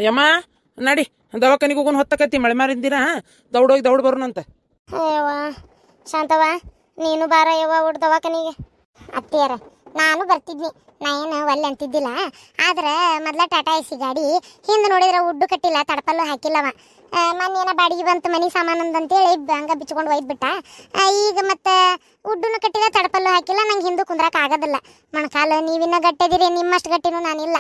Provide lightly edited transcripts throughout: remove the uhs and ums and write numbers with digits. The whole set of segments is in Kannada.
ಯಮ್ಮ ನಡಿ ದವಾಖಾನಿಗೆ ಹೋಗೋಣ ಹೊತ್ತಕತ್ತಿ ಮಳೆ ಮಾರಿಂದಿನ ದೌಡೋಗಿ ದೌಡ್ ಬರೋಣಂತ. ಯವ್ವ ಶಾಂತವ್ವ ನೀನು ಬಾರ ಯವ್ವ ಒಟ್ಟು ದವಾಖಾನಿಗೆ. ಅತ್ತಿಯಾರ ನಾನು ಬರ್ತಿದ್ನಿ, ನಾ ಏನು ಒಲ್ಲೆ ಅಂತಿದ್ದಿಲ್ಲ. ಆದ್ರೆ ಮೊದ್ಲ ಟಾಟಾ ಎಸಿ ಗಾಡಿ ಹಿಂದೆ ನೋಡಿದ್ರೆ ಉಡ್ಡು ಕಟ್ಟಿಲ್ಲ, ತಡಪಲ್ಲು ಹಾಕಿಲ್ಲವ. ಮೊನ್ನೇನ ಬಾಡಿಗೆ ಬಂತು ಮನೆ ಸಾಮಾನಂದು ಅಂತೇಳಿ ಹಂಗ ಬಿಚ್ಕೊಂಡು ಒಯ್ದ್ಬಿಟ್ಟ. ಈಗ ಮತ್ತೆ ಉಡ್ಡುನು ಕಟ್ಟಿಲ್ಲ, ತಡಪಲ್ಲು ಹಾಕಿಲ್ಲ. ನಂಗೆ ಹಿಂದೆ ಕುಂದ್ರಕ್ಕೆ ಆಗೋದಿಲ್ಲ. ಮೊಣಕಾಲು ನೀವಿನ್ನ ಗಟ್ಟಿದಿರಿ, ನಿಮ್ಮಷ್ಟು ಗಟ್ಟಿನೂ ನಾನಿಲ್ಲ.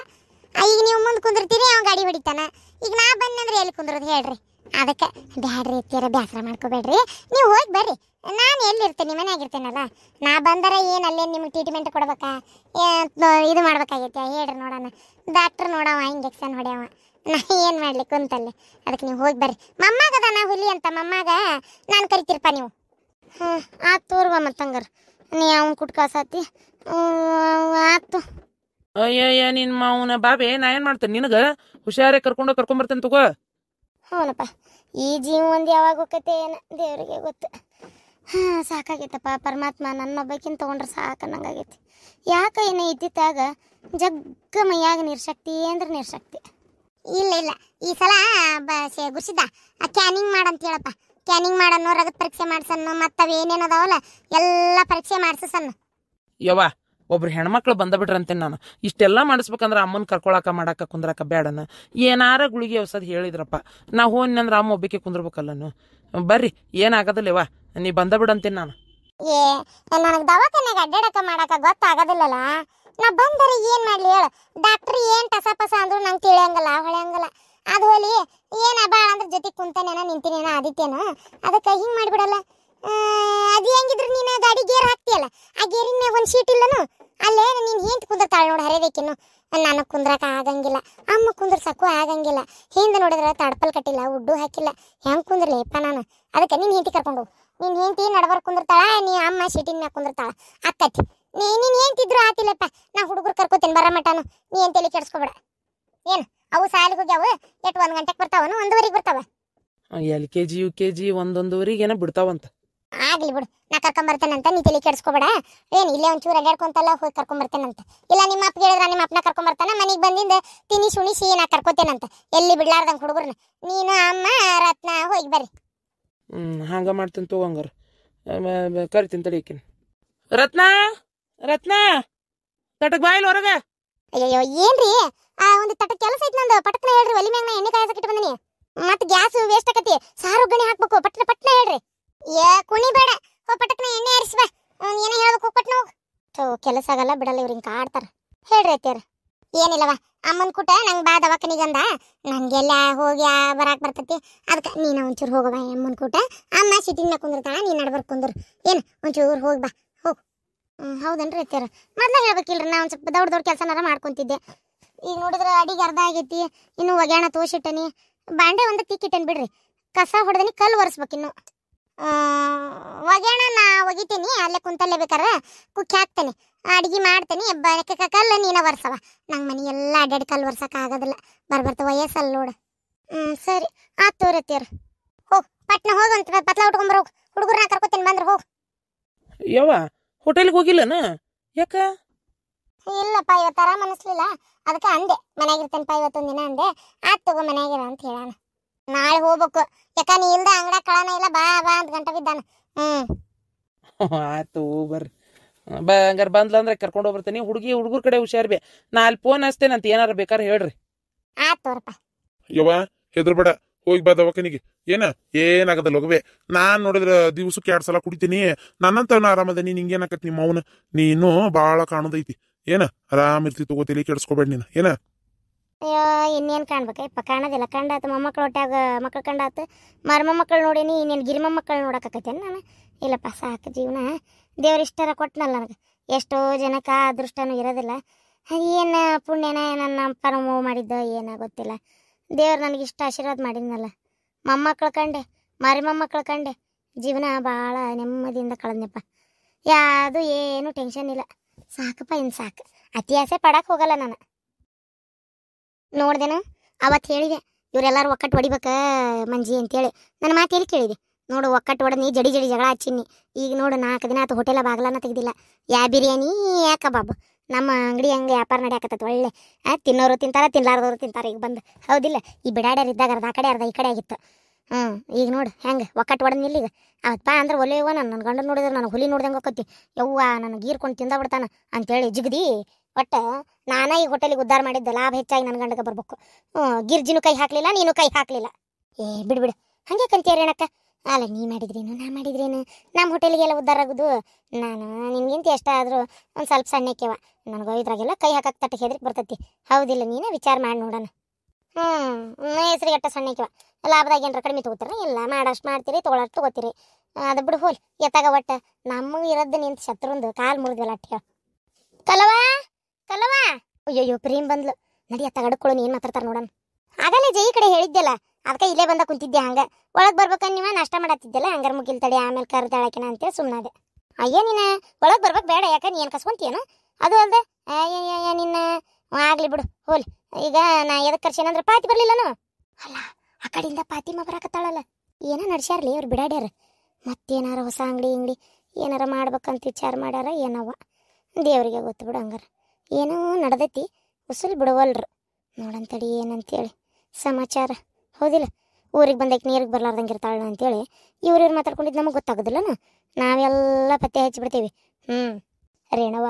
ಈಗ ನೀವು ಮುಂದೆ ಕುಂದಿರ್ತೀರಿ, ಅವ್ನು ಗಾಡಿ ಹೊಡಿತಾನ. ಈಗ ನಾ ಬಂದಂದ್ರೆ ಎಲ್ಲಿ ಕುಂದ್ರದು ಹೇಳ್ರಿ? ಅದಕ್ಕೆ ಬ್ಯಾಡ್ರಿ ಅತ್ತಿಯರ, ಬೇಸರ ಮಾಡ್ಕೋಬೇಡ್ರಿ, ನೀವು ಹೋಗಿ ಬರ್ರಿ. ನಾನು ಎಲ್ಲಿರ್ತೇನೆ, ಮನೆಯಾಗಿರ್ತೇನಲ್ಲ. ನಾ ಬಂದರೆ ಏನು ಅಲ್ಲೇ ನಿಮ್ಗೆ ಟ್ರೀಟ್ಮೆಂಟ್ ಕೊಡ್ಬೇಕಾ, ಇದು ಮಾಡ್ಬೇಕಾಗೈತೆ ಹೇಳ್ರಿ ನೋಡೋಣ. ಡಾಕ್ಟ್ರ್ ನೋಡವ, ಇಂಜೆಕ್ಷನ್ ಹೊಡ್ಯವ, ನಾ ಏನು ಮಾಡ್ಲಿ ಕುಂತಲ್ಲಿ. ಅದಕ್ಕೆ ನೀವು ಹೋಗಿ ಬರ್ರಿ. ಮಮ್ಮಾಗದ ನಾ ಹುಲಿ ಅಂತ, ಮಮ್ಮಾಗ ನಾನು ಕರಿತೀರಪ್ಪ ನೀವು. ಆತು ತೋರ್ವ ಮತ್ತಂಗಾರ ನೀ ಅವ್ನು ಕುಟ್ ಕಳ್ಸತ್ತಿ. ಆತು. ಅಯ್ಯಯ್ಯ ನಿನ್ ಮಾವನ ಬಾಬೆ, ನಾ ಏನ್ ಮಾಡ್ತೇನೆ ನಿನಗ ಹುಷಾರೇ ಕರ್ಕೊಂಬರ್ತೇನೆ ತಗೋ. ಹೌನಪ್ಪ, ಈ ಜೀವ ಒಂದು ಯಾವಾಗ ಹೋಗತ್ತೆ ಏನ ದೇವರಿಗೆ ಗೊತ್ತು. ಸಾಕಾಗೈತಪ್ಪ, ಪರಮಾತ್ಮ ನನ್ನೊಬ್ಬಕಿನ್ ತೊಗೊಂಡ್ರೆ ಸಾಕನ್ನಂಗಾಗೈತಿ. ಯಾಕೆ ಏನೋ ಇದ್ದಿತ್ತಾಗ ಜಗ್ಗ ಮೈಯಾಗ ನಿರ್ಶಕ್ತಿ ಅಂದ್ರೆ ನಿರ್ಶಕ್ತಿ. ಇಲ್ಲ ಈ ಸಲ ಗುರ್ಸಿದ್ದ ಕ್ಯಾನಿಂಗ್ ಮಾಡಂತ ಹೇಳಪ್ಪ. ಕ್ಯಾನಿಂಗ್ ಮಾಡನ್ನು, ರಗತ್ ಪರೀಕ್ಷೆ ಮಾಡ್ಸನ್ನು, ಮತ್ತು ಅವೇನೇನು ಅದಾವಲ್ಲ ಎಲ್ಲ ಪರೀಕ್ಷೆ ಮಾಡ್ಸನ್ನು. ಯವ್ವ ಒಬ್ರು ಹೆಣ್ಮಕ್ಳು ಬಂದ ಬಿಟ್ರಂತೇನೆ ನಾನು. ಇಷ್ಟೆಲ್ಲ ಮಾಡಿಸ್ಬೇಕಂದ್ರೆ ಅಮ್ಮನ ಕರ್ಕೊಳಕ ಮಾಡಾಕ ಕುಂದ್ರಾಕ ಬೇಡನ. ಏನಾರ ಗುಳಿಗೆ ಔಷಧ ಹೇಳಿದ್ರಪ್ಪ, ನಾ ಹೋಗಿ ಅಂದ್ರೆ ಅಮ್ಮ ಒಬ್ಬಕ್ಕೆ ಕುಂದ್ರಬೇಕಲ್ಲನು. ಬರ್ರಿ, ಏನಾಗದಿಲ್ಲವ, ನೀ ಬಂದ ಬಿಡಂತೇನೆ ನಾನು. ನನಗೆ ದವಾಖಾನೆಗೆ ಅಡ್ಡಾಡಕ ಮಾಡಾಕ ಗೊತ್ತಾಗೋದಿಲ್ಲಲ್ಲ. ನಾ ಬಂದರೆ ಏನು ಮಾಡಲಿ ಹೇಳು? ಡಾಕ್ಟ್ರ್ ಏನು ಟಸಪಸ ಅಂದ್ರು ನಂಗೆ ತಿಳಿಯಂಗಲ್ಲ, ಹೊಳೆಯಂಗಲ್ಲ. ಅದು ಹೋಲಿ ಏನ ಬಾಳ ಅಂದ್ರೆ ಜೊತೆಗೆ ಕುಂತಾನೇನ ನಿಂತಿನೇನ ಆದಿತ್ಯನ. ಅದಕ್ಕೆ ಹಿಂಗೆ ಮಾಡಿಬಿಡಲ್ಲ. ಅದು ಹೆಂಗಿದ್ರು ನೀನು ಗಾಡಿ ಗೇರ್ ಹಾಕ್ತೀಯಲ್ಲ, ಆ ಗೇರಿನ ಮ್ಯಾಗ ಒಂದು ಶೀಟ್ ಇಲ್ಲನು, ಅಲ್ಲೇ ನೀನು ಹೆಂತ ಕುಂದಿರ್ತಾಳೆ ನೋಡಿ ಹರಿಬೇಕಿನ್ನು. ನನಗೆ ಕುಂದ್ರಕ ಆಗಂಗಿಲ್ಲ, ಅಮ್ಮ ಕುಂದ್ರಸಕ್ಕೂ ಆಗಂಗಿಲ್ಲ. ಹಿಂದೆ ನೋಡಿದ್ರೆ ತಡಪಲ್ ಕಟ್ಟಿಲ್ಲ, ಉಡ್ಡು ಹಾಕಿಲ್ಲ, ಹೆಂಗೆ ಕುಂದ್ರಲಿಪ್ಪ ನಾನು? ಅದಕ್ಕೆ ನೀನು ಹೆಂಡತಿ ಕರ್ಕೊಂಡು ನಿನ್ನ ಹೆಂಡತಿ ನಡಬರ್ ಕುಂದಿರ್ತಾಳ, ನೀ ಅಮ್ಮ ಶೀಟಿನ ಮ್ಯಾಗ ಕುಂದಿರ್ತಾಳ ಅಕ್ಕತಿ. ನೀನು ಹೆಂಡ್ತಿದ್ರು ಆತಿಲ್ಲಪ್ಪ, ನಾ ಹುಡುಗರು ಕರ್ಕೋತೇನೆ ಬರ ಮಟನು. ನೀ ಏನು ತಲೆ ಕೆಡಿಸ್ಕೊಬೇಡ. ಏನು ಅವು ಸಾಲಿಗೆ ಹೋಗ್ಯಾವು? ಎಷ್ಟು 1 ಗಂಟೆಗೆ ಬರ್ತಾವನು, 1:15ಗೆ ಬರ್ತಾವ? LKG UKG 1-1:30 ಏನೋ ಬಿಡ್ತಾವಂತ. ಆಗ್ಲಿ ಬಿಡು, ನಾ ಕರ್ಕೊಂಬರ್ತೇನಂತ, ನೀ ತಲೆ ಕೆಡಿಸ್ಕೊಬೇಡ. ಏನು ಇಲ್ಲೇ ಒಂಚೂರು ಅಡ್ಯಾಡ್ಕೊಂತಲ್ಲ ಹೋಗಿ ಕರ್ಕೊಂಬರ್ತೇನಂತ. ಇಲ್ಲ ನಿಮ್ಮ ಅಪ್ಪ ಹೇಳಿದ್ರೆ ನಿಮ್ಮ ಅಪ್ಪನ ಕರ್ಕೊಂಬರ್ತಾನ. ಮನೆಗೆ ಬಂದಿಂದ ತಿನ್ನಿ ಸುಣಿಸಿ ನಾ ಕರ್ಕೋತೇನಂತ, ಎಲ್ಲಿ ಬಿಡ್ಲಾರ್ದಂಗೆ ಹುಡುಗರ್ನ. ನೀನು ಅಮ್ಮ ರತ್ನ ಹೋಗಿ ಬರ್ರಿ. ಹಂಗ ಮಾಡ್ತೀನಿ ತಗೋಂಗಾರ. ಕರಿತೀನಿ ತಡಿಯಕಿನ. ರತ್ನ ರತ್ನ ತಟಕ್ ಬಾಯಿಲ್ ಹೊರಗ. ಅಯ್ಯೋ ಏನ್ರಿ, ಒಂದು ತಟ ಕೆಲಸ ಐತಿ ನಂದು, ಪಟಕ್ನ ಹೇಳ್ರಿ. ಒಲಿ ಮ್ಯಾಗ ನಾ ಎಣ್ಣೆ ಕಾಯಸಕ್ಕೆ ಬಂದನಿ, ಮತ್ತೆ ಗ್ಯಾಸ್ ವೇಸ್ಟ್ ಆಕತಿ. ಸಾರು ಗಣಿ ಹಾಕ್ಬೇಕು, ಪಟ್ನ ಹೇಳ್ರಿ. ಕುಣಿ ಬೇಡ, ಹೋ ಪಟಕ್ನ ಎಣ್ಣೆ ಹರಿಸಿ ಬಾ. ಏನೇ ಹೇಳ್ಬೇಕು, ಪಟ್ನ ಹೋಗ್. ಕೆಲಸ ಆಗಲ್ಲ ಬಿಡಲ್ಲ, ಇವ್ರು ಹಿಂಗೆ ಕಾಡ್ತಾರ. ಹೇಳ್ರಿ ಅತ್ಯಾರ. ಏನಿಲ್ಲವ, ಅಮ್ಮನ ಕೂಟ ನಂಗೆ ಬಾ ದವಾಖಾನಿಗಂದ, ನನಗೆಲ್ಲ ಹೋಗಿ ಬರಾಕ್ ಬರ್ತೈತಿ. ಅದಕ್ಕೆ ನೀನು ಒಂಚೂರು ಹೋಗವ ಅಮ್ಮನ ಕೂಟ. ಅಮ್ಮ ಸಿಟಿನ ಕುಂದಿರ್ತಾಳ, ನೀನು ನಡ್ಬರ್ಕ್ ಕುಂದ್ರು. ಏನು ಒಂಚೂರು ಹೋಗಿ ಬಾ, ಹೋಗು. ಹೌದನ್ರಿ ಅತ್ಯಾರ, ಮೊದ್ಲ ಹೇಳ್ಬೇಕಿಲ್ರಿ. ನಾ ಒಂದು ಸ್ವಲ್ಪ ದೊಡ್ಡ ಕೆಲಸನಾರ ಮಾಡ್ಕೊಂತಿದ್ದೆ. ಈಗ ನೋಡಿದ್ರೆ ಅಡಿಗೆ ಅರ್ಧ ಆಗೈತಿ, ಇನ್ನು ಒಗ್ಯಾಣ ತೋಸಿಟ್ಟನಿ, ಬಾಂಡೆ ಒಂದು ತಿಕ್ಕಿಟ್ಟೇನಿ ಬಿಡ್ರಿ. ಕಸ ಹೊಡೆದನಿ, ಕಲ್ಲು ಒರೆಸ್ಬೇಕಿನ್ನು. ಒಗ್ಯಾಣ ನಾ ಒಗಿತೀನಿ, ಅಲ್ಲೇ ಕುಂತಲ್ಲೇ ಬೇಕಾರೆ ಕುಕ್ಕಿ ಹಾಕ್ತೇನೆ, ಅಡಿಗೆ ಮಾಡ್ತೇನೆ. ಕಲ್ಲು ನೀನ ಒರ್ಸವ, ನಂಗೆ ಮನೆ ಎಲ್ಲ ಅಡ್ಡಾಡಿ ಕಲ್ಲು ಒರ್ಸಕ್ಕೆ ಆಗೋದಿಲ್ಲ. ಬರ್ಬರ್ತ ವಯಸ್ಸಲ್ಲ ನೋಡು. ಸರಿ ಆತು ತೋರತ್ತೀರ. ಹೋಗಿ ಪಟ್ನ ಹೋಗಂತ ಪತ್ಲ ಉಟ್ಕೊಂಬರ ಹೋಗಿ. ಹುಡುಗರನ್ನ ಕರ್ಕೊತೀನಿ, ಬಂದ್ರೆ ಹೋಗಿ. ಯವ್ವ ಹೋಟೆಲ್ಗೆ ಹೋಗಿಲ್ಲನ? ಯಾಕ? ಇಲ್ಲಪ್ಪ, ಇವತ್ತು ಆರಾಮ ಅನಿಸ್ಲಿಲ್ಲ, ಅದಕ್ಕೆ ಅಂದೆ ಮನ್ಯಾಗಿರ್ತೇನಪ್ಪ ಇವತ್ತೊಂದು ದಿನ ಅಂದೆ. ಆತು ತಗೋ ಮನ್ಯಾಗಿರ ಅಂತ ಹೇಳಾನ. ನಾಳೆ ಹೋಗ್ಬೇಕು, ಯಾಕ ನೀ ಇಲ್ದ ಅಂಗಡ ಕಳನ ಇಲ್ಲ. ಬಾ ಬಾ ಅಂತ ಗಂಟ ಬಿದ್ದಾನ. ಆಯ್ತು ಬರ್ರಿ. ಹಂಗಾರ ಬಂದ್ಲ ಅಂದ್ರೆ ಕರ್ಕೊಂಡು ಹೋಗ್ಬರ್ತೇನೆ. ಹುಡುಗರ ಕಡೆ ಹುಷಾರ್ ಬೇ. ನಾ ಅಲ್ಲಿ ಫೋನ್ ಹಚ್ತೇನಂತ, ಏನಾರ ಬೇಕಾದ್ರೆ ಹೇಳ್ರಿ. ಆತು ತೋರಪ್ಪ. ಯವ್ವ ಹೆದರ್ಬೇಡ, ಹೋಗಿ ಬಾ ದವಾಖಾನಿಗೆ. ಏನಾಗದಲ್ಲ ಹೋಗ್ಬೇ. ನಾನ್ ನೋಡಿದ್ರ ದಿವ್ಸಕ್ಕೆ 2 ಸಲ ಕುಡಿತೀನಿ. ನನ್ನಂತ ಆರಾಮದ. ನೀನ್ ಹಿಂಗೇನಾಕತ್ ನಿಮ್ಮ ಅವನ, ನೀನು ಬಾಳ ಕಾಣೋದೈತಿ. ಆರಾಮ್ ಇರ್ತಿ, ತಗೋ, ತಲೆ ಕೆಡಿಸ್ಕೋಬೇಡ ನೀನು. ಅಯ್ಯೋ ಇನ್ನೇನು ಕಾಣ್ಬೇಕಪ್ಪ, ಕಾಣೋದಿಲ್ಲ. ಕಂಡಾತು ಮೊಮ್ಮಕ್ಳು ಹೊಟ್ಯಾಗ ಮಕ್ಳು ಕಂಡಾತು, ಮರ್ಮಕ್ಕಳು ನೋಡೀನಿ. ಇನ್ನೇನು ಗಿರಿಮ ಮಕ್ಕಳು ನೋಡಕತ್ತೇನೆ ನಾನು. ಇಲ್ಲಪ್ಪ ಸಾಕು ಜೀವನ, ದೇವ್ರಿಷ್ಟರ ಕೊಟ್ಟನಲ್ಲ ನನಗೆ. ಎಷ್ಟೋ ಜನಕ್ಕೆ ಅದೃಷ್ಟನೂ ಇರೋದಿಲ್ಲ. ಏನು ಪುಣ್ಯನ ನನ್ನ ಪರಮೋ ಮಾಡಿದ್ದ ಏನೋ ಗೊತ್ತಿಲ್ಲ. ದೇವ್ರು ನನಗಿಷ್ಟ ಆಶೀರ್ವಾದ ಮಾಡಿದ್ನಲ್ಲ. ಮೊಮ್ಮಕ್ಕಳು ಕಂಡೆ, ಮೊಮ್ಮಕ್ಕಳು ಕಂಡೆ, ಜೀವನ ಭಾಳ ನೆಮ್ಮದಿಯಿಂದ ಕಳೆದ್ನಪ್ಪ. ಯಾವುದು ಏನು ಟೆನ್ಷನ್ ಇಲ್ಲ. ಸಾಕಪ್ಪ, ಇನ್ನು ಸಾಕು. ಅತಿ ಆಸೆ ಪಡಕ್ಕೆ ಹೋಗಲ್ಲ ನಾನು. ನೋಡ್ದೇನು ಅವತ್ತು ಹೇಳಿದೆ, ಇವರೆಲ್ಲರೂ ಒಕ್ಕಟ್ಟು ಹೊಡಿಬೇಕ ಮಂಜಿ ಅಂತೇಳಿ. ನನ್ನ ಮಾತು ಎಲ್ಲಿ ಕೇಳಿದೆ ನೋಡು? ಒಕ್ಕಟ್ಟು ಹೊಡೆದು ಜಡಿ ಜಗಳ ಹಚ್ಚಿನಿ. ಈಗ ನೋಡು 4 ದಿನ ಆಯ್ತು ಹೋಟೆಲ ಬಾಗ್ಲನ್ನ ತೆಗ್ದಿಲ್ಲ. ಯಾ ಬಿರಿಯಾನಿ ಯಾ ಕಬಾಬ್, ನಮ್ಮ ಅಂಗಡಿ ಹಂಗೆ ವ್ಯಾಪಾರ ನಡೆಯಾಕತ್ತೈತಿ ಒಳ್ಳೆ. ತಿನ್ನೋರು ತಿಂತಾರ, ತಿನ್ಲಾರ್ದವ್ರು ತಿಂತಾರ. ಈಗ ಬಂದು ಹೌದಿಲ್ಲ, ಈ ಬಿಡಾಡ್ಯಾರ ಇದ್ದಾಗ ಅರ್ಧ ಆ ಕಡೆ ಅರ್ಧ ಈ ಕಡೆ ಆಗಿತ್ತು. ಈಗ ನೋಡು ಹೆಂಗೆ ಒಕ್ಕಟ್ಟು ಹೊಡೆದ್ ನಿಲ್ಲಿಗ. ಅವತ್ತಪ್ಪ ಅಂದ್ರೆ ಒಲೆಯವ ನನ್ನ ಗಂಡ ನೋಡಿದ್ರೆ ನನಗೆ ಹುಲಿ ನೋಡ್ದಂಗೆ ಹೋಗತ್ತಿ. ಯವ್ವ ನನಗೆ ಗೀರ್ಕೊಂಡು ತಿಂದ ಅಂತೇಳಿ ಜಿಗದಿ. ಒಟ್ಟು ನಾನೇ ಈ ಹೋಟೆಲಿಗೆ ಉದ್ಧಾರ ಮಾಡಿದ್ದೆ. ಲಾಭ ಹೆಚ್ಚಾಗಿ ನನ್ನ ಗಂಡಗೆ ಬರ್ಬೇಕು. ಗಿರ್ಜಿನೂ ಕೈ ಹಾಕ್ಲಿಲ್ಲ, ನೀನು ಕೈ ಹಾಕ್ಲಿಲ್ಲ. ಬಿಡು ಹಂಗೆ ಕಂತೀರಿ ಅಣ್ಣಕ್ಕ. ಅಲ್ಲ, ನೀ ಮಾಡಿದ್ರೇನು ನಾ ಮಾಡಿದ್ರೇನು, ನಮ್ಮ ಹೋಟೆಲಿಗೆಲ್ಲ ಉದ್ಧಾರ ಆಗೋದು. ನಾನು ನಿನ್ಗಿಂತ ಎಷ್ಟಾದರೂ ಒಂದು ಸ್ವಲ್ಪ ಸಣ್ಣಕ್ಕೆವ. ನನಗೆ ಇದ್ರಾಗೆಲ್ಲ ಕೈ ಹಾಕಕ್ಕೆ ತಟ್ಟಕ್ಕೆ ಹೆದ್ರಿಕೆ ಬರ್ತೈತಿ. ಹೌದಿಲ್ಲ, ನೀನೇ ವಿಚಾರ ಮಾಡಿ ನೋಡೋಣ. ಹೆಸರಿಗಟ್ಟ ಸಣ್ಣಕ್ಕೆವ. ಲಾಭದಾಗ ಏನಾರ ಕಡಿಮೆ ತೊಗೋತೀರ? ಇಲ್ಲ, ಮಾಡಷ್ಟು ಮಾಡ್ತೀರಿ, ತೊಗೊಳಷ್ಟು ತೊಗೋತೀರಿ. ಅದು ಬಿಡು ಹೋಲ್ ಎತ್ತಾಗ. ಒಟ್ಟು ನಮಗೆ ಇರೋದು ನಿಂತ ಶತ್ರುಂದು ಕಾಲು ಮುರಿದ್ವಲ್ಲ ಅಟ್ಟ. ಕಲವಾ ಕಲವಾ, ಅಯ್ಯಯ್ಯೋ ಪ್ರೇಮ್ ಬಂದ್ಲು. ನಡಿ ಅತ್ತಾಗ ಅಡ್ಕೊಳ್ಳಿ, ಏನು ಮಾತಾಡ್ತಾರೆ ನೋಡೋಣ. ಆಗಲೇ ಜೈ ಕಡೆ ಹೇಳಿದ್ದೆಲ್ಲ, ಅದಕ್ಕೆ ಇಲ್ಲೇ ಬಂದ ಕುಂತಿದ್ದೆ. ಹಂಗೆ ಒಳಗೆ ಬರ್ಬೇಕಂದ್ ನೀವ ನಾಷ್ಟ ಮಾಡತ್ತಿದ್ದೆಲ್ಲ. ಹಂಗಾರ ಮುಗಿಲ್ ತಡಿ, ಆಮೇಲೆ ಕರ್ದಾಳಕಿನ ಅಂತೇಳಿ ಸುಮ್ಮನಾದೆ. ಅಯ್ಯ ನೀನು ಒಳಗೆ ಬರ್ಬೇಕು ಬೇಡ, ಯಾಕೆ ನೀ ಏನು ಕಸ್ಕೊಂತೀಯನ? ಅದು ಅಲ್ದೆ ನಿನ್ನ ಆಗ್ಲಿ ಬಿಡು ಹೋಲ್. ಈಗ ನಾ ಎದಕ್ಕೆ ಕರ್ಸೇನಂದ್ರೆ ಪಾತಿ ಬರ್ಲಿಲ್ಲನು. ಅಲ್ಲ, ಆ ಕಡೆಯಿಂದ ಪಾತಿಮ ಬರಾಕತ್ತಾಳಲ್ಲ. ಏನೋ ನಡ್ಸ್ಯಾರ್ಲಿ ಅವ್ರು ಬಿಡಾಡ್ಯಾರ. ಮತ್ತೇನಾರ ಹೊಸ ಅಂಗಡಿ ಏನಾರ ಮಾಡ್ಬೇಕಂತ ವಿಚಾರ ಮಾಡ್ಯಾರ ಏನವ, ದೇವರಿಗೆ ಗೊತ್ತು ಬಿಡು. ಹಂಗಾರ ಏನೋ ನಡೆದೈತಿ, ಉಸುಲ್ ಬಿಡುವಲ್ರು. ನೋಡಂತಡಿ ಏನಂತೇಳಿ ಸಮಾಚಾರ. ಹೌದಿಲ್ಲ, ಊರಿಗೆ ಬಂದಕ್ಕೆ ನೀರಿಗೆ ಬರ್ಲಾರ್ದಂಗೆ ಇರ್ತಾಳ ಅಂತೇಳಿ ಇವ್ರು ಮಾತಾಡ್ಕೊಂಡಿದ್ದು ನಮಗೆ ಗೊತ್ತಾಗೋದಿಲ್ಲನ. ನಾವೆಲ್ಲ ಪತ್ತೆ ಹಚ್ಚಿಬಿಡ್ತೀವಿ. ರೇಣವ್ವ,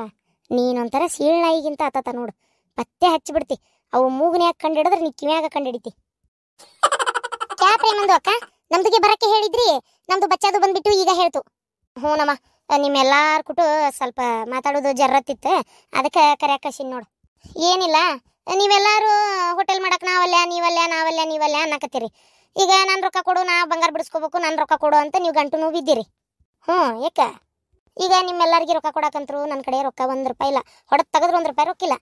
ನೀನೊಂಥರ ಸೀಳ್ನಾಯಿಗಿಂತ ಆತತ ನೋಡು. ಪತ್ತೆ ಹಚ್ಚಿಬಿಡ್ತಿ. ಅವು ಮೂಗನ್ಯಾಗ ಕಂಡಿಡಿದ್ರೆ ನೀ ಕಿವ್ಯಾಗ ಕಂಡಿಡಿತಿ. ಕ್ಯಾ ಪ್ರೇಮಂದು ಅಕ್ಕ, ನಮ್ದಿಗೆ ಬರಕ್ಕೆ ಹೇಳಿದ್ರಿ, ನಮ್ದು ಬಚ್ಚಾದು ಬಂದ್ಬಿಟ್ಟು ಈಗ ಹೇಳ್ತು. ಹ್ಞೂನಮ್ಮ, ನಿಮ್ಮೆಲ್ಲಾರ ಕುಟು ಸ್ವಲ್ಪ ಮಾತಾಡೋದು ಜರ್ರತ್ತಿತ್ತು, ಅದಕ್ಕೆ ಕರ್ಯಾಕಸಿನ್ ನೋಡು. ಏನಿಲ್ಲ, ನೀವೆಲ್ಲರೂ ಹೋಟೆಲ್ ಮಾಡಕ್ಕೆ ನಾವಲ್ಲ ಅನ್ನಕತ್ತೀರಿ. ಈಗ ನಾನು ರೊಕ್ಕ ಕೊಡು, ನಾ ಬಂಗಾರ ಬಿಡಿಸ್ಕೋಬೇಕು, ನಾನು ರೊಕ್ಕ ಕೊಡು ಅಂತ ನೀವು ಗಂಟು ಬಿದ್ದೀರಿ. ಯಾಕ ಈಗ ನಿಮ್ಮೆಲ್ಲರಿಗೆ ರೊಕ್ಕ ಕೊಡಕಂತರು ನನ್ನ ಕಡೆ ರೊಕ್ಕ 1 ರೂಪಾಯಿ ಇಲ್ಲ. ಹೊಡೆದು ತೆಗೆದ್ರೆ 1 ರೂಪಾಯಿ ರೊಕ್ಕಿಲ್ಲ.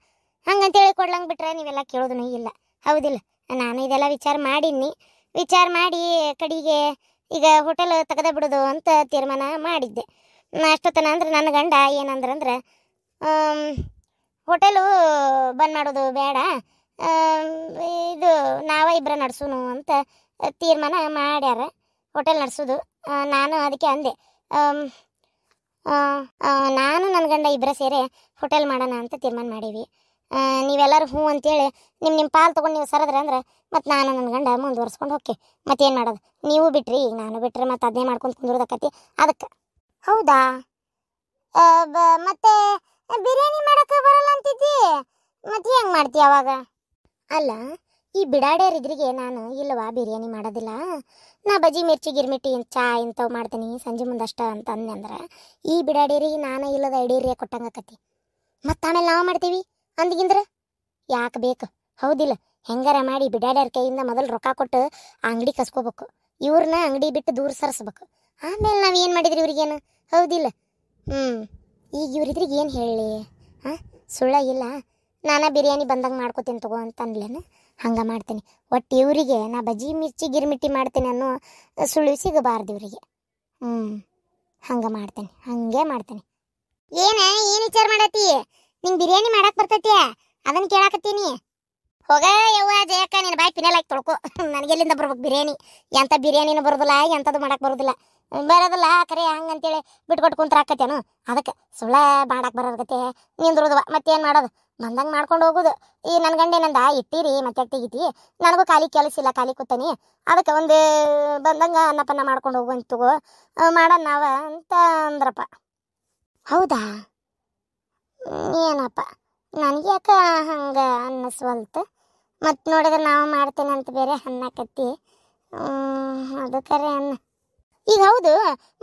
ಹಂಗಂತೇಳಿ ಕೊಡ್ಲಂಗೆ ಬಿಟ್ರೆ ನೀವೆಲ್ಲ ಕೇಳೋದೂ ಇಲ್ಲ. ಹೌದಿಲ್ಲ, ನಾನು ಇದೆಲ್ಲ ವಿಚಾರ ಮಾಡೀನಿ. ವಿಚಾರ ಮಾಡಿ ಕಡೆಗೆ ಈಗ ಹೋಟೆಲ್ ತೆಗೆದ ಬಿಡೋದು ಅಂತ ತೀರ್ಮಾನ ಮಾಡಿದ್ದೆ. ಅಷ್ಟೊತ್ತನ ಅಂದ್ರೆ ನನ್ನ ಗಂಡ ಏನಂದ್ರಂದ್ರೆ, ಹೋಟೆಲು ಬಂದ್ ಮಾಡೋದು ಬೇಡ, ಇದು ನಾವೇ ಇಬ್ಬರ ನಡ್ಸೋನು ಅಂತ ತೀರ್ಮಾನ ಮಾಡ್ಯಾರ. ಹೋಟೆಲ್ ನಡೆಸೋದು. ನಾನು ಅದಕ್ಕೆ ಅಂದೆ, ನಾನು ನನ್ನ ಗಂಡ ಇಬ್ಬರ ಸೇರಿ ಹೋಟೆಲ್ ಮಾಡೋಣ ಅಂತ ತೀರ್ಮಾನ ಮಾಡೀವಿ. ನೀವೆಲ್ಲರೂ ಹ್ಞೂ ಅಂತೇಳಿ ನಿಮ್ಮ ಪಾಲು ತೊಗೊಂಡು ನೀವು ಸರದ್ರೆ ಅಂದ್ರೆ ಮತ್ತು ನಾನು ನನ್ನ ಗಂಡ ಮುಂದುವರ್ಸ್ಕೊಂಡು ಹೋಗಿ ಮತ್ತೇನು ಮಾಡೋದು. ನೀವು ಬಿಟ್ರಿ, ಈಗ ನಾನು ಬಿಟ್ರೆ ಮತ್ತೆ ಅದನ್ನೇ ಮಾಡ್ಕೊಂಡು ಕುಂದಿರೋದಕ್ಕತಿ. ಅದಕ್ಕೆ ಹೌದಾ, ಮತ್ತೆ ಬಿರಿಯಾನಿ ಮಾಡೋಕೆ ಬರಲ್ಲ ಅಂತಿದ್ದಿ, ಮತ್ತೆ ಹೆಂಗೆ ಮಾಡ್ತೀಯ ಅವಾಗ? ಅಲ್ಲ, ಈ ಬಿಡಾಡ್ಯಾರಿದ್ರಿಗೆ ನಾನು ಇಲ್ಲವಾ ಬಿರಿಯಾನಿ ಮಾಡೋದಿಲ್ಲ, ನಾ ಬಜ್ಜಿ ಮಿರ್ಚಿ ಗಿರ್ಮಿಟ್ಟಿ ಚಾ ಇಂಥವು ಮಾಡ್ತೀನಿ ಸಂಜೆ ಮುಂದಷ್ಟ ಅಂತ ಅಂದೆ ಅಂದ್ರೆ ಈ ಬಿಡಾಡೇರಿಗೆ ನಾನು ಇಲ್ಲದ ಐಡಿಯಾ ಕೊಟ್ಟಂಗಕತಿ. ಮತ್ತು ಆಮೇಲೆ ನಾವು ಮಾಡ್ತೀವಿ ಅಂದಿಗಿಂದ್ರೆ ಯಾಕೆ ಬೇಕು? ಹೌದಿಲ್ಲ, ಹೆಂಗಾರ ಮಾಡಿ ಬಿಡಾಡ್ಯಾರ ಕೈಯಿಂದ ಮೊದಲು ರೊಕ್ಕ ಕೊಟ್ಟು ಅಂಗಡಿ ಕಸ್ಕೋಬೇಕು, ಇವ್ರನ್ನ ಅಂಗಡಿ ಬಿಟ್ಟು ದೂರ ಸರಿಸ್ಬೇಕು. ಆಮೇಲೆ ನಾವು ಏನು ಮಾಡಿದ್ರಿ ಇವ್ರಿಗೇನು? ಹೌದಿಲ್ಲ. ಈಗ ಇವ್ರಿದ್ರಿಗೆ ಏನು ಹೇಳಿ? ಸುಳ್ಳಾಗಿಲ್ಲ, ನಾನು ಬಿರಿಯಾನಿ ಬಂದಂಗೆ ಮಾಡ್ಕೋತೀನಿ ತಗೋ ಅಂತ ಅನ್ಲೇನು? ಹಂಗೆ ಮಾಡ್ತೀನಿ. ಒಟ್ಟು ಇವರಿಗೆ ನಾ ಬಜ್ಜಿ ಮಿರ್ಚಿ ಗಿರ್ಮಿಟ್ಟಿ ಮಾಡ್ತೀನಿ ಅನ್ನೋ ಸುಳಿವು ಸಿಗಬಾರ್ದು ಇವರಿಗೆ. ಹಂಗೆ ಮಾಡ್ತೇನೆ, ಹಾಗೆ ಮಾಡ್ತೇನೆ. ಏನು ವಿಚಾರ ಮಾಡತ್ತಿ? ನಿಂಗೆ ಬಿರಿಯಾನಿ ಮಾಡಕ್ಕೆ ಬರ್ತೈತಿ? ಅದನ್ನು ಕೇಳಾಕತ್ತೀನಿ. ಹೋಗ ಯವ್ವ ಜಯಕ್ಕ, ನೀನು ಬಾಯಿ ಪಿನಲ್ ಹಾಕಿ ತೊಳ್ಕೊ. ನನಗೆಲ್ಲಿಂದ ಬರ್ಬೇಕು ಬಿರಿಯಾನಿ? ಎಂಥ ಬಿರಿಯಾನಿನೂ ಬರೋದಿಲ್ಲ, ಎಂಥದ್ದು ಮಾಡಕ್ಕೆ ಬರೋದಿಲ್ಲ. ಬರೋದಿಲ್ಲ ಕರೆ ಹಂಗಂತೇಳಿ ಬಿಟ್ಕೊಟ್ಟು ಕುಂತ್ರಾಕತ್ತೇನು? ಅದಕ್ಕೆ ಸುಳ್ಳ ಮಾಡಕ್ಕೆ ಬರೋದಕ್ಕೆ ನಿಂದ್ರದವ. ಮತ್ತೇನು ಮಾಡೋದು? ಬಂದಂಗೆ ಮಾಡ್ಕೊಂಡು ಹೋಗೋದು. ಈ ನನ್ನ ಗಂಡೇನಂದ ಇಟ್ಟಿರಿ ಮತ್ತೆ ತೆಗಿತಿ, ನನಗೂ ಖಾಲಿ ಕೆಲಸ ಇಲ್ಲ, ಖಾಲಿ ಕೂತಾನಿ, ಅದಕ್ಕೆ ಒಂದು ಬಂದಂಗೆ ಅನ್ನಪನ್ನ ಮಾಡ್ಕೊಂಡು ಹೋಗುವಂತ ತಗೋ ಮಾಡೋಣ ನಾವ ಅಂತ ಅಂದ್ರಪ್ಪ. ಹೌದಾ? ಏನಪ್ಪ ನನಗೆ ಯಾಕೆ ಹಂಗೆ ಅನ್ನಿಸ್ವಲ್ತು. ಮತ್ತು ನೋಡಿದ್ರೆ ನಾವು ಮಾಡ್ತೇನೆ ಅಂತ ಬೇರೆ ಅನ್ನಕತ್ತಿ. ಅದು ಕರೆ ಅನ್ನ. ಈಗ ಹೌದು,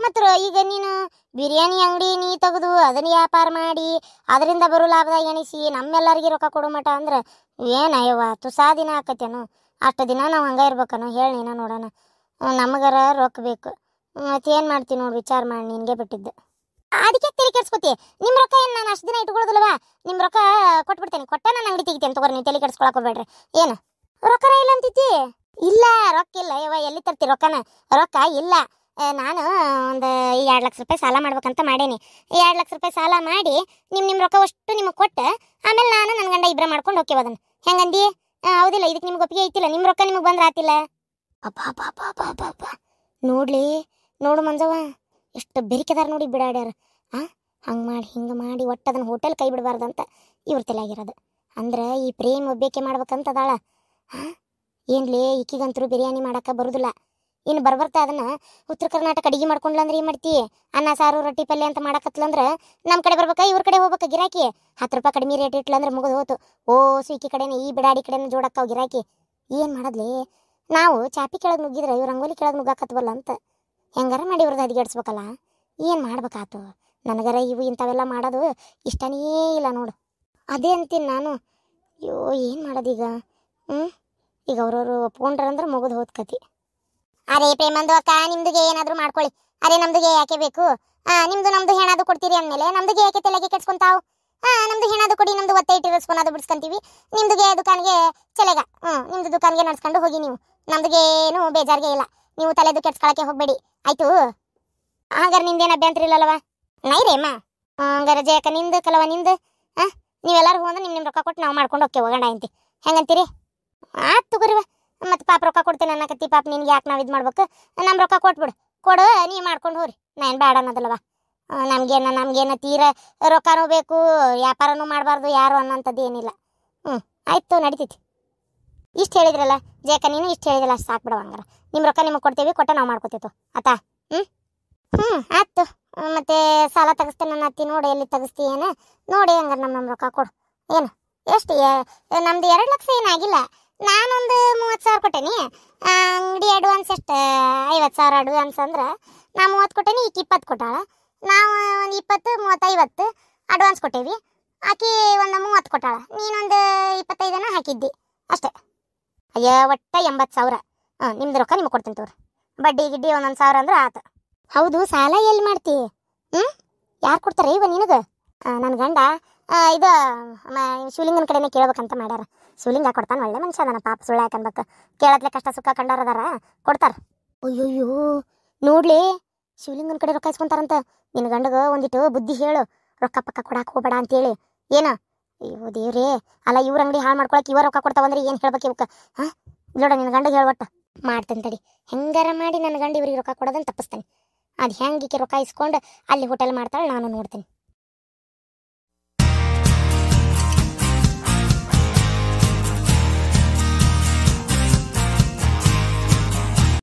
ಮತ್ತು ಈಗ ನೀನು ಬಿರಿಯಾನಿ ಅಂಗಡಿ ನೀ ತೆಗೆದು ಅದನ್ನು ವ್ಯಾಪಾರ ಮಾಡಿ ಅದರಿಂದ ಬರೋ ಲಾಭದಾಗ ಎಣಿಸಿ ನಮ್ಮೆಲ್ಲರಿಗೆ ರೊಕ್ಕ ಕೊಡೋ ಮಟ ಅಂದ್ರೆ ಏನಯ್ಯವ್ವ ತುಸಾ ದಿನ ಆಕತ್ತೇನು? ಅಷ್ಟು ದಿನ ನಾವು ಹಂಗೆ ಇರ್ಬೇಕನು? ಹೇಳಿ ನೀನು ನೋಡೋಣ. ನಮಗರ ರೊಕ್ಕ ಬೇಕು, ಮತ್ತೇನು ಮಾಡ್ತೀನಿ ನೋಡಿ, ವಿಚಾರ ಮಾಡಿ ನಿನಗೆ ಬಿಟ್ಟಿದ್ದೆ. ಅದಕ್ಕೆ ತಲೆ ಕೆಡ್ಸ್ಕೊತಿ? ನಿಮ್ಮ ರೊಕ್ಕ ಏನು ನಾನು ಅಷ್ಟು ದಿನ ಇಟ್ಕೊಳ್ಳೋದಿಲ್ವಾ? ನಿಮ್ಮ ರೊಕ್ಕ ಕೊಟ್ಬಿಡ್ತೇನೆ, ಕೊಟ್ಟ ನಾನು ಅಂಗಡಿ ತೆಗಿತೇನೆ ತಗೋರಿ, ನೀವು ತಲೆ ಕೆಡ್ಸ್ಕೊಳಕ್ಕೆ ಹೋಗ್ಬೇಡ್ರಿ. ಏನು ರೊಕ್ಕನ ಇಲ್ಲ ಅಂತಿದ್ದಿ? ಇಲ್ಲ, ರೊಕ್ಕ ಇಲ್ಲ ಯವ್ವ. ಎಲ್ಲಿ ತರ್ತಿ ರೊಕ್ಕನ? ರೊಕ್ಕ ಇಲ್ಲ. ನಾನು ಒಂದು 2 ಲಕ್ಷ ರೂಪಾಯಿ ಸಾಲ ಮಾಡ್ಬೇಕಂತ ಮಾಡೇನಿ. 2 ಲಕ್ಷ ರೂಪಾಯಿ ಸಾಲ ಮಾಡಿ ನಿಮ್ಮ ರೊಕ್ಕ ಅಷ್ಟು ನಿಮಗೆ ಕೊಟ್ಟು ಆಮೇಲೆ ನಾನು ನನ್ನ ಗಂಡ ಇಬ್ಬರ ಮಾಡ್ಕೊಂಡು ಹೋಗ್ಯವ. ಅದನ್ನು ಹೆಂಗಂದಿ? ಹೌದಿಲ್ಲ, ಇದಕ್ಕೆ ನಿಮ್ಗೆ ಒಪ್ಪಿಗೆ ಐತಿಲ್ಲ? ನಿಮ್ಮ ರೊಕ್ಕ ನಿಮಗೆ ಬಂದ್ರೆ ಆತಿಲ್ಲ? ಅಪ್ಪ ನೋಡ್ಲಿ, ನೋಡು ಮಂಜವ್ವ ಎಷ್ಟು ಬೆರಿಕೆದಾರ ನೋಡಿ ಬಿಡಾಡ್ಯಾರ. ಹಂಗೆ ಮಾಡಿ ಹಿಂಗೆ ಮಾಡಿ ಒಟ್ಟು ಅದನ್ನು ಹೋಟೆಲ್ ಕೈ ಬಿಡಬಾರ್ದಂತ ಇವ್ರ ತಲೆಯಾಗಿರೋದು. ಅಂದ್ರೆ ಈ ಪ್ರೇಮ್ ಒಬ್ಬೇಕೆ ಮಾಡ್ಬೇಕಂತದಾಳ. ಹಾಂ ಏನ್ಲೇ ಈಕಿಗಂತರೂ ಬಿರಿಯಾನಿ ಮಾಡಕ್ಕೆ ಬರೋದಿಲ್ಲ. ಇನ್ನು ಬರ್ಬರ್ತಾ ಅದನ್ನು ಉತ್ತರ ಕರ್ನಾಟಕ ಅಡಿಗೆ ಮಾಡ್ಕೊಂಡ್ಲಂದ್ರೆ ಏನು ಮಾಡ್ತಿ? ಅನ್ನ ಸಾರು ರೊಟ್ಟಿ ಪಲ್ಯ ಅಂತ ಮಾಡಕತ್ಲಂದ್ರೆ ನಮ್ಮ ಕಡೆ ಬರ್ಬೇಕಾ ಇವ್ರ ಕಡೆ ಹೋಗ್ಬೇಕಾ ಗಿರಾಕಿ? 10 ರೂಪಾಯಿ ಕಡಿಮೆ ರೇಟ್ ಇಟ್ಲಂದ್ರೆ ಮುಗಿದು ಹೋತು. ಈಕಿ ಕಡೆನೇ ಈ ಬಿಡಾಡಿ ಕಡೆನೇ ಜೋಡಕ್ಕಾವ ಗಿರಾಕಿ. ಏನು ಮಾಡೋದ್ಲಿ? ನಾವು ಚಾಪಿ ಕೆಳಗೆ ನುಗ್ಗಿದ್ರೆ ಇವ್ರು ರಂಗೋಲಿ ಕೆಳಗೆ ನುಗ್ಗಾಕತ್ವಲ್ಲ ಅಂತ ಹೆಂಗಾರ ಮಾಡಿ ಇವ್ರದ್ದು ಹದಿಗೆಡ್ಸ್ಬೇಕಲ್ಲ. ಏನು ಮಾಡ್ಬೇಕಾತು? ನನಗರ ಇವು ಇಂಥವೆಲ್ಲ ಮಾಡೋದು ಇಷ್ಟನೇ ಇಲ್ಲ ನೋಡು. ಅದೇ ಅಂತೀನಿ ನಾನು. ಅಯ್ಯೋ ಏನು ಮಾಡೋದೀಗ? ಈಗ ಅವ್ರವ್ರು ಒಪ್ಕೊಂಡ್ರಂದ್ರೆ ಮುಗಿದು ಹೋದ್ ಕತಿ. ಅರೇ ಪ್ರೇಮಂದು ಅಕ್ಕ, ನಿಮ್ದುಗೆ ಏನಾದರೂ ಮಾಡ್ಕೊಳ್ಳಿ. ಅರೆ ನಮ್ದುಗೆ ಯಾಕೆ ಬೇಕು? ನಿಮ್ದು ನಮ್ದು ಹೆಣಾದು ಕೊಡ್ತೀರಿ ಅಂದಮೇಲೆ ನಮ್ದುಗೆ ಯಾಕೆ ತಲೆಗೆ ಕೆಡ್ಸ್ಕೊಂತಾವು? ನಮ್ದು ಹೆಣಾದು ಕೊಡಿ, ನಮ್ದು ಒತ್ತೆ ಇಟ್ಟಿರಿಸ್ಕೊಳೋದು ಬಿಡಿಸ್ಕೊಂತೀವಿ. ನಿಮ್ದುಗೆ ದುಕಾನ್ಗೆ ಚಲೆಗ ನಿಮ್ದು ದುಕಾನ್ಗೆ ನಡ್ಸ್ಕೊಂಡು ಹೋಗಿ ನೀವು. ನಮ್ದುಗೆ ಏನು ಬೇಜಾರಿಗೆ ಇಲ್ಲ. ನೀವು ತಲೆದು ಕೆಡ್ಸ್ಕೊಳಕ್ಕೆ ಹೋಗಬೇಡಿ ಆಯ್ತು? ಹಾಗಾದ್ರೆ ನಿಂದೇನು ಅಭ್ಯಂತರ ಇಲ್ಲಲ್ವ? ನೈ ರೇಮ್ಮ ಹಂಗಾರೆ ಜಯಕ್ಕ ನಿಂದು ಕಲವ ನಿಂದು. ನೀವೆಲ್ಲರಿಗೂ ಅಂದ್ರೆ ನಿಮ್ಮ ರೊಕ್ಕ ಕೊಟ್ಟು ನಾವು ಮಾಡ್ಕೊಂಡು ಹೋಗ್ತೇವೆ ಹೋಗಂಡ ಅಂತಿ ಹೆಂಗಂತೀರಿ? ಆಯ್ತು ತಗೋರಿವ. ಮತ್ತೆ ಪಾಪ ರೊಕ್ಕ ಕೊಡ್ತೇನೆ ಅನ್ನಕತ್ತಿ. ಪಾಪ ನಿನ್ಗೆ ಯಾಕೆ ನಾವು ಇದು ಮಾಡ್ಬೇಕು? ನಮ್ಮ ರೊಕ್ಕ ಕೊಟ್ಬಿಡು. ಕೊಡು, ನೀವು ಮಾಡ್ಕೊಂಡು ಹೋಗ್ರಿ. ನಾನು ಬೇಡ ಅನ್ನೋದಲ್ಲವ. ನಮ್ಗೇನು ತೀರ ರೊಕ್ಕನೂ ಬೇಕು, ವ್ಯಾಪಾರನೂ ಮಾಡಬಾರ್ದು ಯಾರು ಅನ್ನೋಂಥದ್ದು ಏನಿಲ್ಲ. ಆಯ್ತು ನಡೀತೈತಿ. ಇಷ್ಟು ಹೇಳಿದ್ರಲ್ಲ ಜಯಕ್ಕ, ನೀನು ಇಷ್ಟು ಹೇಳಿದ್ರಲ್ಲ ಅಷ್ಟು ಸಾಕು ಬಿಡವ. ಹಂಗಾರ ನಿಮ್ಮ ರೊಕ್ಕ ನಿಮಗೆ ಕೊಡ್ತೇವೆ, ಕೊಟ್ಟ ನಾವು ಮಾಡ್ಕೊತೇವೆ ಆತಾ? ಆಯ್ತು. ಮತ್ತೆ ಸಾಲ ತೆಗಿಸ್ತೇನೆ ನನ್ನ ಅತ್ತಿ. ನೋಡಿ ಎಲ್ಲಿ ತೆಗಿಸ್ತಿ ಏನು ನೋಡಿ. ಹಂಗಾರೆ ನಮ್ಮ ರೊಕ್ಕ ಕೊಡು. ಏನು ಎಷ್ಟು? ನಮ್ದು 2 ಲಕ್ಷ ಏನಾಗಿಲ್ಲ. ನಾನೊಂದು 30,000 ಕೊಟ್ಟೇನಿ. ಅಂಗಡಿ ಅಡ್ವಾನ್ಸ್ ಎಷ್ಟು? 50,000 ಅಡ್ವಾನ್ಸ್ ಅಂದ್ರೆ ನಾ 30 ಕೊಟ್ಟೇನಿ, ಈಕೆ 20 ಕೊಟ್ಟಾಳ. ನಾವು ಒಂದು 20, 30, 50 ಅಡ್ವಾನ್ಸ್ ಕೊಟ್ಟೇವಿ. ಆಕಿ ಒಂದು 30 ಕೊಟ್ಟಾಳ. ನೀನೊಂದು 25 ಹಾಕಿದ್ದಿ ಅಷ್ಟೇ. ಅಯ್ಯೋ ಒಟ್ಟು 80,000. ನಿಮ್ದು ರೊಕ್ಕ ನಿಮಗೆ ಕೊಡ್ತೀನಿ ತೋರಿ. ಬಡ್ಡಿ ಗಿಡ್ಡಿ 1,000 ಅಂದ್ರೆ ಆತು. ಹೌದು, ಸಾಲ ಎಲ್ಲಿ ಮಾಡ್ತಿ? ಯಾರು ಕೊಡ್ತಾರೆ ಇವ ನಿನಗೆ? ನನ್ನ ಗಂಡ ಇದು ಶಿವಲಿಂಗನ ಕಡೆನೇ ಕೇಳ್ಬೇಕಂತ ಮಾಡ್ಯಾರ. ಶಿವಲಿಂಗ ಕೊಡ್ತಾನೆ, ಒಳ್ಳೆ ಮನುಷ್ಯ ಅದನ್ನ. ಪಾಪ ಸುಳ್ಳು ಯಾಕನ್ಬೇಕು, ಕೇಳತ್ಲೆ ಕಷ್ಟ ಸುಖ ಕಂಡವ್ರದಾರ, ಕೊಡ್ತಾರ. ಅಯ್ಯೋಯ್ಯೋ ನೋಡ್ಲಿ, ಶಿವಲಿಂಗನ ಕಡೆ ರೊಕ್ಕ ಇಸ್ಕೊಂತಾರಂತ. ನಿನ್ನ ಗಂಡಗ ಒಂದಿಟ್ಟು ಬುದ್ಧಿ ಹೇಳು, ರೊಕ್ಕ ಪಕ್ಕ ಕೊಡಾಕ್ ಹೋಗ್ಬೇಡ ಅಂತೇಳಿ. ಏನ? ಅಯ್ಯೋ ದೇವ್ರೇ, ಅಲ್ಲ ಇವ್ರ ಅಂಗಡಿ ಹಾಳು ಮಾಡ್ಕೊಳಕ್ಕೆ ಇವ ರೊಕ್ಕ ಕೊಡ್ತಾವಂದ್ರೆ ಏನು ಹೇಳ್ಬೇಕು ಇವಕ್ಕೆ? ನೋಡ ನಿನ್ನ ಗಂಡಗೆ ಹೇಳ್ವಟ್ಟ. ಮಾಡ್ತೇನೆ ತಡಿ, ಹೆಂಗಾರ ಮಾಡಿ ನನ್ನ ಗಂಡ ಇವ್ರಿಗೆ ರೊಕ್ಕ ಕೊಡೋದನ್ನು ತಪ್ಪಿಸ್ತೇನೆ. ಅದು ಹೆಂಗೆ ರೊಕ್ಕ ಇಸ್ಕೊಂಡು ಅಲ್ಲಿ ಹೋಟೆಲ್ ಮಾಡ್ತಾಳೆ ನಾನು ನೋಡ್ತೀನಿ.